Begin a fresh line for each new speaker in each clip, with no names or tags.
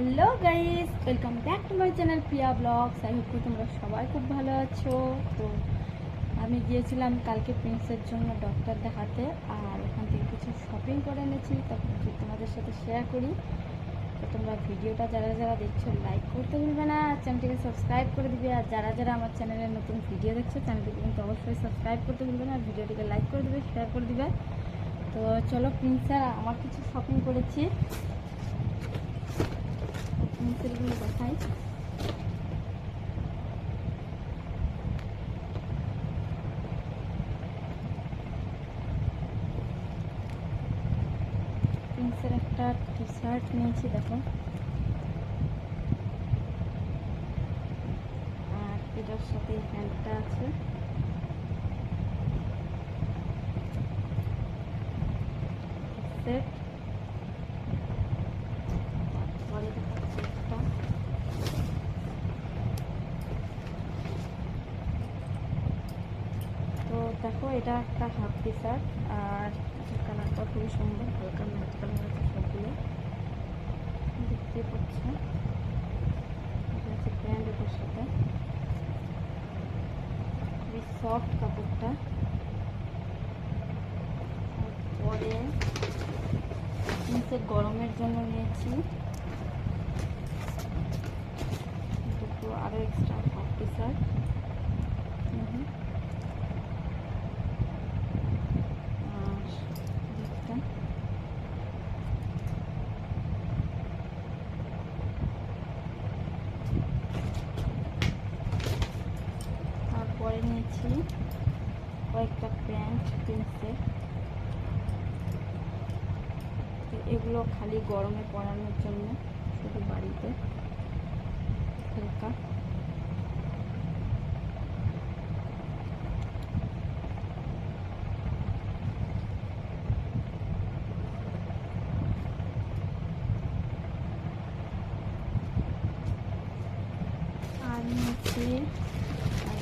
Hello guys, welcome back to my channel Priya vlogs. I hope তোমরা সবাই খুব ভালো আছো। তো আমি গিয়েছিলাম কালকে প্রিন্সের জন্য ডক্টর দেখাতে, আর ওখান থেকে কিছু শপিং করে এনেছি, তখন তোমাদের সাথে শেয়ার করি। তো তোমরা ভিডিওটা যারা যারা দেখছো লাইক করতে ভুলবে না, চ্যানেলটিকে সাবস্ক্রাইব করে দিবে। আর যারা যারা আমার চ্যানেলে নতুন ভিডিও দেখছো চ্যানেলটিকে কিন্তু অবশ্যই সাবস্ক্রাইব করতে ভুলবে না, ভিডিওটিকে লাইক করে দেবে, শেয়ার করে দিবে। তো চলো প্রিন্সের আমার কিছু শপিং করেছি, পেন্সিলগুলো দেখাই। প্রিন্সের একটা টি শার্ট নিয়েছি দেখো, আর এটার সাথে প্যান্টটা আছে। সেট তারপরে দেখাচ্ছি একটা, তো দেখো এটা একটা হাফ টি শার্ট, আর কালারটা খুবই সুন্দর, হালকা ম্যাট কালার আছে সবগুলো, দেখতে পাচ্ছ। এটা হচ্ছে প্যান্ট, এটার সাথে খুবই সফট কাপড়টা। তারপরে জিন্সের গরমের জন্য নিয়েছি দুটো আরও এক্সট্রা হাফ টি শার্ট। তারপরে নিয়েছি কয়েকটা প্যান্ট প্রিন্সের, এগুলো খালি গরমে পরানোর জন্য, শুধু বাড়িতে হালকা। আর নিয়েছি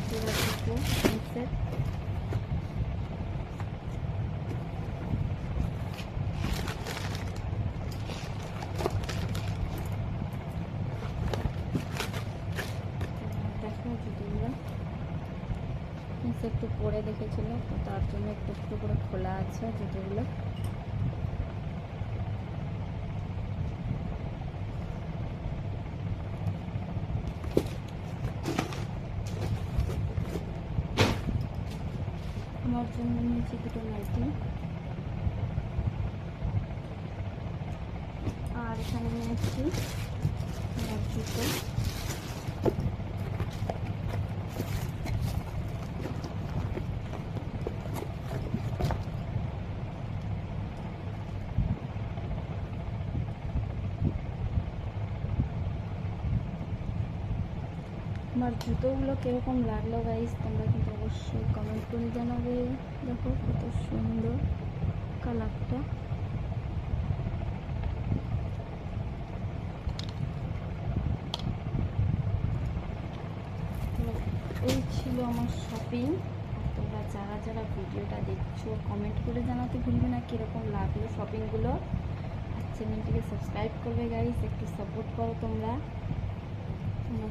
দুটো প্রিন্সের, দেখো জুতোগুলো প্রিন্স একটু পরে দেখেছিল, তো তার জন্য একটু একটু করে খোলা আছে জুতোগুলো। আমার জন্য নিয়েছি দুটো নাইটি, আর এখানে নিয়েছি জুতো। আমার জুতোগুলো কীরকম লাগলো গাইস, তোমরা কিন্তু অবশ্যই কমেন্ট করে জানাবে। দেখো কত সুন্দর কালারটা। এই ছিল আমার শপিং। তোমরা যারা যারা ভিডিওটা দেখছো কমেন্ট করে জানাতে ভুলবে না কীরকম লাগলো শপিংগুলো। আর চ্যানেলটিকে সাবস্ক্রাইব করবে গাইস, একটু সাপোর্ট করো তোমরা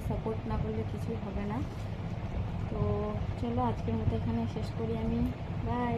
সাপোর্ট না করলে কিছুই হবে না। তো চলো আজকের মতো এখানে শেষ করি আমি, বাই।